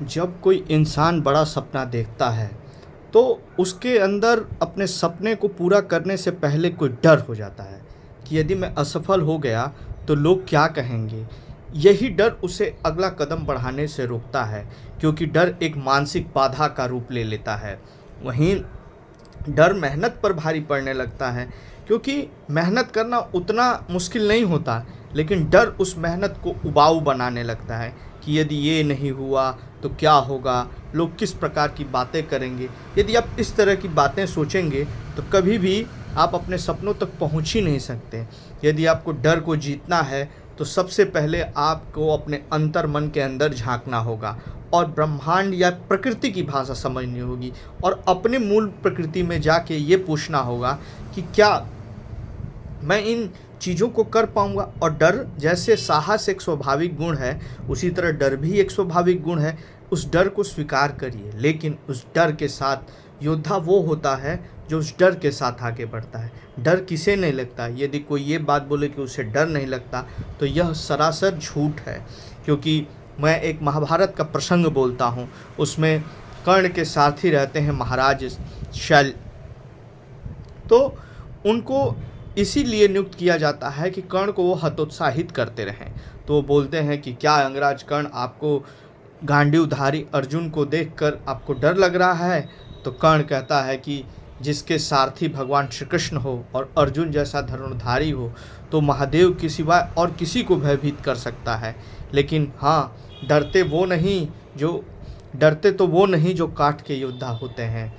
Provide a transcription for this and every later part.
जब कोई इंसान बड़ा सपना देखता है तो उसके अंदर अपने सपने को पूरा करने से पहले कोई डर हो जाता है कि यदि मैं असफल हो गया तो लोग क्या कहेंगे। यही डर उसे अगला कदम बढ़ाने से रोकता है, क्योंकि डर एक मानसिक बाधा का रूप ले लेता है। वहीं डर मेहनत पर भारी पड़ने लगता है, क्योंकि मेहनत करना उतना मुश्किल नहीं होता, लेकिन डर उस मेहनत को उबाऊ बनाने लगता है कि यदि ये नहीं हुआ तो क्या होगा, लोग किस प्रकार की बातें करेंगे। यदि आप इस तरह की बातें सोचेंगे तो कभी भी आप अपने सपनों तक पहुंच ही नहीं सकते। यदि आपको डर को जीतना है तो सबसे पहले आपको अपने अंतर मन के अंदर झांकना होगा और ब्रह्मांड या प्रकृति की भाषा समझनी होगी और अपने मूल प्रकृति में जाके ये पूछना होगा कि क्या मैं इन चीज़ों को कर पाऊंगा। और डर जैसे साहस एक स्वाभाविक गुण है, उसी तरह डर भी एक स्वाभाविक गुण है। उस डर को स्वीकार करिए, लेकिन उस डर के साथ योद्धा वो होता है जो उस डर के साथ आगे बढ़ता है। डर किसे नहीं लगता। यदि कोई ये बात बोले कि उसे डर नहीं लगता तो यह सरासर झूठ है, क्योंकि मैं एक महाभारत का प्रसंग बोलता हूँ। उसमें कर्ण के साथी रहते हैं महाराज शैल, तो उनको इसीलिए नियुक्त किया जाता है कि कर्ण को वो हतोत्साहित करते रहें। तो वो बोलते हैं कि क्या अंगराज कर्ण, आपको गांडीवधारी अर्जुन को देखकर आपको डर लग रहा है। तो कर्ण कहता है कि जिसके सारथी भगवान श्री कृष्ण हो और अर्जुन जैसा धनुर्धारी हो तो महादेव के सिवाय और किसी को भयभीत कर सकता है। लेकिन हाँ, डरते तो वो नहीं जो काठ के योद्धा होते हैं।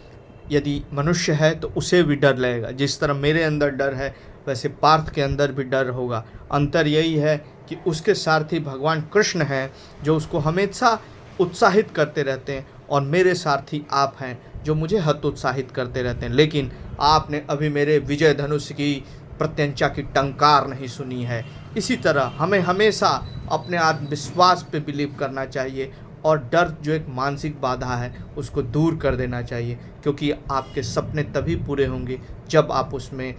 यदि मनुष्य है तो उसे भी डर लगेगा। जिस तरह मेरे अंदर डर है वैसे पार्थ के अंदर भी डर होगा। अंतर यही है कि उसके सारथी भगवान कृष्ण हैं जो उसको हमेशा उत्साहित करते रहते हैं, और मेरे सारथी आप हैं जो मुझे हतोत्साहित करते रहते हैं। लेकिन आपने अभी मेरे विजय धनुष की प्रत्यंचा की टंकार नहीं सुनी है। इसी तरह हमें हमेशा अपने आत्मविश्वास पे बिलीव करना चाहिए और डर जो एक मानसिक बाधा है उसको दूर कर देना चाहिए, क्योंकि आपके सपने तभी पूरे होंगे जब आप उसमें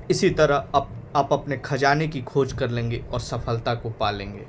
इसी तरह आप अपने खजाने की खोज कर लेंगे और सफलता को पालेंगे।